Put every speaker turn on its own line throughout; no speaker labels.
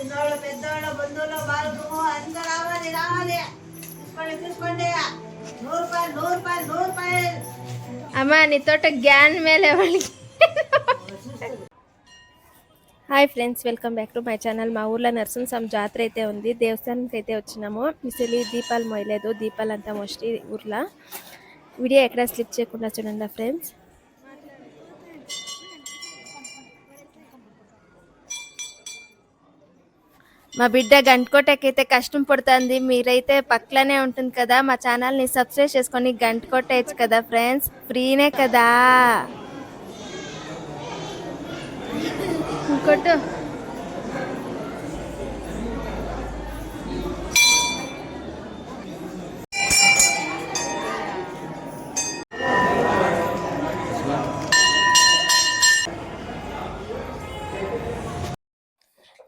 చిన్నోళ్ళు పెద్దోళ్ళు బంధువులు బాలుగు అందరూ రావాలి రావాలి. తీసుకోండి తీసుకోండి. 100 రూపాయలు 100 రూపాయలు 100 రూపాయలు.
అమ్మా నీ తోట గ్యాన్ మేలే వాళ్ళకి. Hi friends, welcome back to my channel. మా ఊర్లో నరసింహస్వామి జాతర అయితే ఉంది. దేవస్థానానికి అయితే వచ్చినాము. మిసలి దీపాలు మోయలేదు, దీపాలు అంతా మోస్ట్లీ ఊర్లో. వీడియో ఎక్కడ స్లిప్ చేయకుండా చూడండి ఫ్రెండ్స్. మా బిడ్డ గంటకోటకైతే కష్టం పడుతుంది. మీరైతే పక్కనే ఉంటుంది కదా, మా ఛానల్ని సబ్స్క్రైబ్ చేసుకొని గంటకోటేయచ్చు కదా ఫ్రెండ్స్, ఫ్రీనే కదా. ఇంకోటి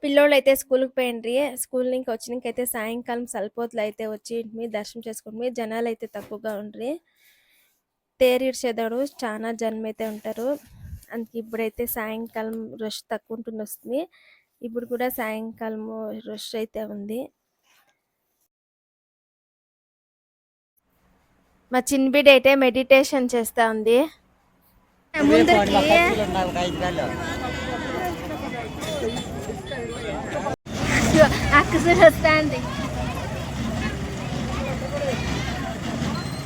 పిల్లోళ్ళు అయితే స్కూల్కి పోయిండ్రి. స్కూల్ నుంచి వచ్చినాకైతే సాయంకాలం సల్పోతులు అయితే వచ్చి మీ దర్శనం చేసుకుంటే జనాలు అయితే తక్కువగా ఉండ్రి. తేరిడ్చేదాడు చాలా జనం అయితే ఉంటారు. అందుకే ఇప్పుడైతే సాయంకాలం రష్ తక్కువ ఉంటుంది వస్తుంది. ఇప్పుడు కూడా సాయంకాలం రష్ అయితే ఉంది. మా చిన్న బిడ్డ అయితే మెడిటేషన్ చేస్తా ఉంది. ముందరికి అక్కసలు వస్తుంది.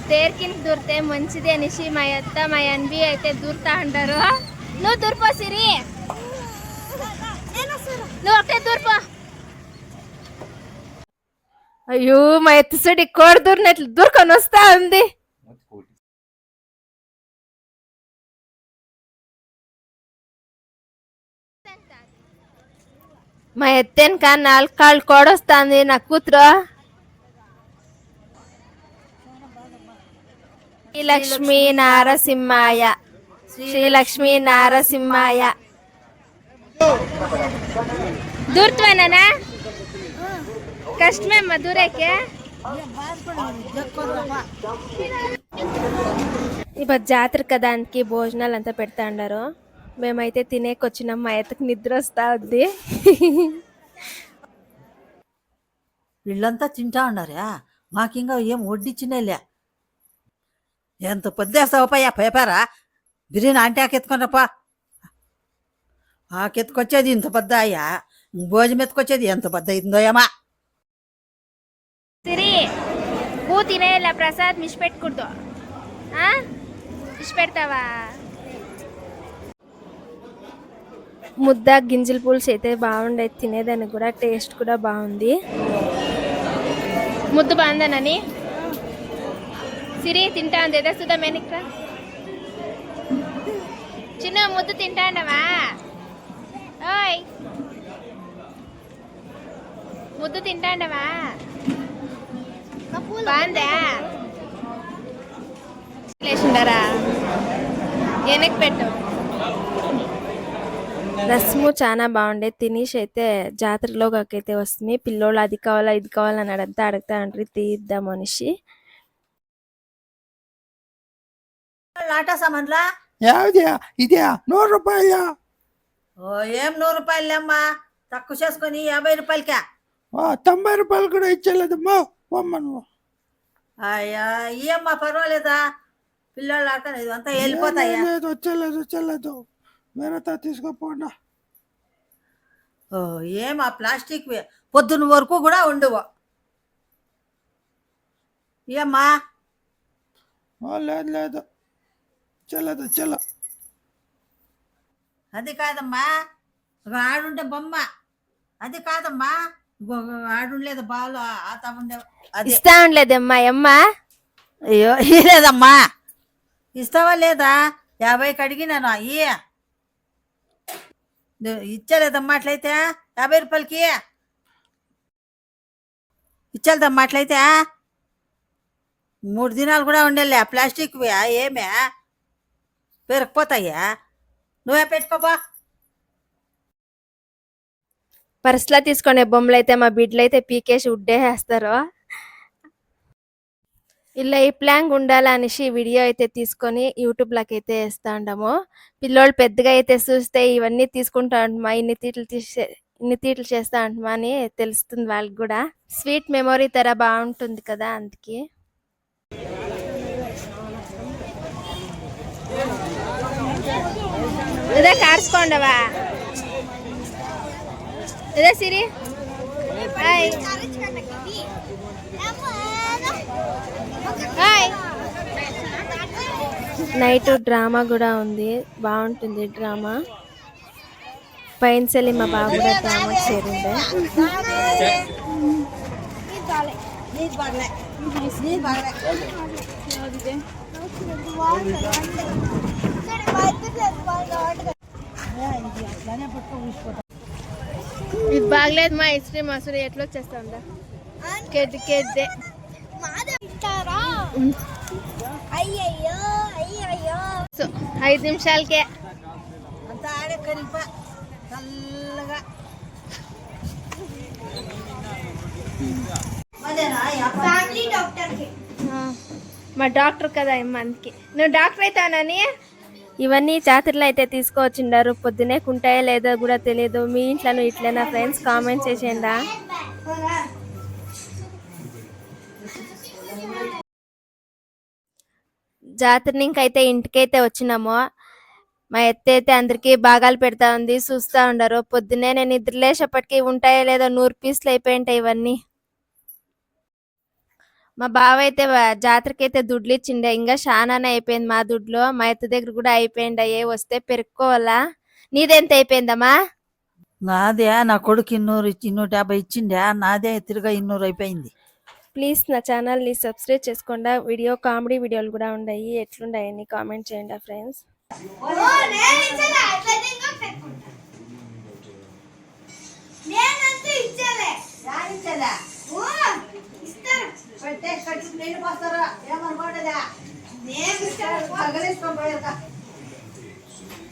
తేరికి దూరితే మంచిది అనేసి మా అత్త మా అన్బి అయితే దూరుతా అంటారు. నువ్వు దూరిపో సిరి, నువ్వు ఒకటే దూరిపో. అయ్యో మా ఎత్తుసడి కోడి దూరినట్లు దూరుకొని వస్తా ఉంది. మా ఎత్తేనక 4 కాళ్ళు కోడొస్తుంది నా కూతురు. శ్రీలక్ష్మీ నారసింహాయ, శ్రీలక్ష్మీ నారసింహాయ. దూరత్వేనా కష్టమే అమ్మా దూరేకే. ఇప్పుడు జాతర కదానికి భోజనాలు అంతా పెడతా ఉండారు. మేమైతే తినేకొచ్చినాం. మా ఎత్తకు నిద్ర వస్తా ఉంది.
వీళ్ళంతా తింటా ఉన్నారా? మాకింకా ఏం వడ్డిచ్చినేలే. ఎంత పొద్దేస్తావపయ్యా పేపారా బిర్యానీ అంటే ఆకెత్తుకున్నప్పా. ఆకెత్తుకొచ్చేది ఇంత పెద్ద అయ్యా, భోజనం ఎత్తుకొచ్చేది ఎంత పెద్ద అయిందోయమ్మా.
సిరి పూ తినేలా ప్రసాద్ మిష్ పెట్టుకూడదు. మిష్ పెడతావా? ముద్ద గింజల పులుసు అయితే బాగుండేది, తినేదానికి కూడా టేస్ట్ కూడా బాగుంది. ముద్దు బాగుందనని సిరి తింటా ఉంది. ఏదో సుధా మెనిక్రా చిన్న ముద్దు తింటాండవా? ఓయ్ ముద్దు తింటాండవా? బాగుందా? లేచిండారా? వెనక్కి పెట్టు. రసము చాలా బాగుండే. తినేసి అయితే జాతరలోకి అయితే వస్తుంది. పిల్లోళ్ళు అది కావాలా ఇది కావాలని అడంతా అడుగుతా అంటారు, తీద్దాం అనేసి.
ఆటా సామాన్లా
యావదే ఇదే 100 రూపాయలు.
ఓ ఏం 100 రూపాయలమ్మా, తక్కువ చేసుకొని 50 రూపాయలకే.
90 రూపాయలు కూడా ఇచ్చలేదమ్మా. నువ్వు
అయ్యా ఇయ్యమ్మా, పర్వాలేదా? పిల్లలు ఆడతాను ఇదంతా వెళ్ళిపోతాయా?
వచ్చలేదు వేరేతా తీసుకోపోండా.
ఓ ఏమా ప్లాస్టిక్ పొద్దున్న వరకు కూడా ఉండవు. ఏమ్మా?
లేదు చెల్ల.
అది కాదమ్మా, ఆడుంటే బొమ్మ అది కాదమ్మా, ఆడుండలేదు బాలు ఆతా ఉండే
ఇస్తా ఉండలేదమ్మా అమ్మ.
అయ్యో లేదమ్మా, ఇస్తావా లేదా? 50కి అడిగినాను అయ్యి ఇచ్చలేదమ్మా. అట్లయితే 50 రూపాయలకి ఇచ్చేదమ్మా. అట్లయితే 3 దినాలు కూడా ఉండేలే. ప్లాస్టిక్ ఏమే పెరగపోతాయా? నువ్వే పెట్టుకోబా.
పర్సులా తీసుకునే బొమ్మలు అయితే మా బిడ్డలు అయితే పీకేసి ఉడ్డేసేస్తారు. ఇలా ఈ ప్లాన్ ఉండాలనేసి వీడియో అయితే తీసుకొని యూట్యూబ్లోకి అయితే వేస్తా ఉంటాము. పిల్లోళ్ళు పెద్దగా అయితే చూస్తే ఇవన్నీ తీసుకుంటా ఉంటామా, ఇన్ని తీట్లు ఇన్ని తీట్లు చేస్తా అంటున్నా అని తెలుస్తుంది వాళ్ళకి కూడా. స్వీట్ మెమొరీ తర బాగుంటుంది కదా అందుకే. ఇదే కార్చుకోండవా ఇదే Siri. Hi hi. Night drama కూడా ఉంది, బాగుంటుంది డ్రామా. పైన సెల్లి మా బాబు కూడా డ్రామా చేరిండే.
నీది పడలే నీది పడలే
ఇది బాగలేదు మా ఐస్ క్రీమ్ అసలు ఎట్లా వచ్చేస్తుందా కెడ్డి కెడ్డే.
అయ్యయ్యో అయ్యయ్యో
సో 5 నిమిషాలకే
అంత ఆడే కరిప చల్లగా.
మా డాక్టర్ కదా అందుకే. నువ్వు డాక్టర్ అవుతానని ఇవన్నీ జాతరలో అయితే తీసుకువచ్చిండారు. పొద్దునే కుంటాయో లేదో కూడా తెలియదు. మీ ఇంట్లో ఇట్లైనా ఫ్రెండ్స్ కామెంట్ చేసేయండా. జాతరని ఇంకైతే ఇంటికైతే వచ్చినాము. మా ఎత్త అయితే అందరికి భాగాలు పెడతా ఉంది, చూస్తా ఉండరు. పొద్దున్నే నేను నిద్ర లేచేపటికి ఉంటాయో లేదో 100 పీసులు అయిపోయింటాయి ఇవన్నీ. మా బావ అయితే జాతరకి అయితే దుడ్లు ఇచ్చిండే, ఇంకా చాలానే అయిపోయింది మా దుడ్లు. మా ఎత్త దగ్గర కూడా అయిపోయింది, అయ్యే వస్తే పెరుక్కోవాలా. నీదెంత అయిపోయిందమ్మా?
నాదే నా కొడుకు 250 ఇచ్చిండే, నాదే తిరిగా 200 అయిపోయింది.
ప్లీజ్ నా ఛానల్ని సబ్స్క్రైబ్ చేసుకోండి. వీడియో కామెడీ వీడియోలు కూడా ఉన్నాయి, ఎట్లున్నాయని కామెంట్ చేయండి ఫ్రెండ్స్.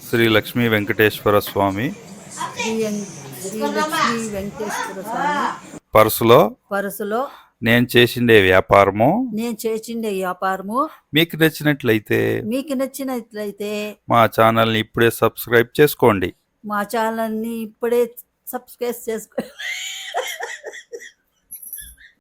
శ్రీ లక్ష్మీ వెంకటేశ్వర స్వామి
శ్రీ లక్ష్మీ వెంకటేశ్వర స్వామి
పరుసులో నేను చేసిండే వ్యాపారము
నేను చేసిండే వ్యాపారము
మీకు
నచ్చినట్లయితే
మా ఛానల్ ని ఇప్పుడే సబ్స్క్రైబ్ చేసుకోండి.
మా ఛానల్ ని ఇప్పుడే సబ్స్క్రైబ్ చేసుకోండి.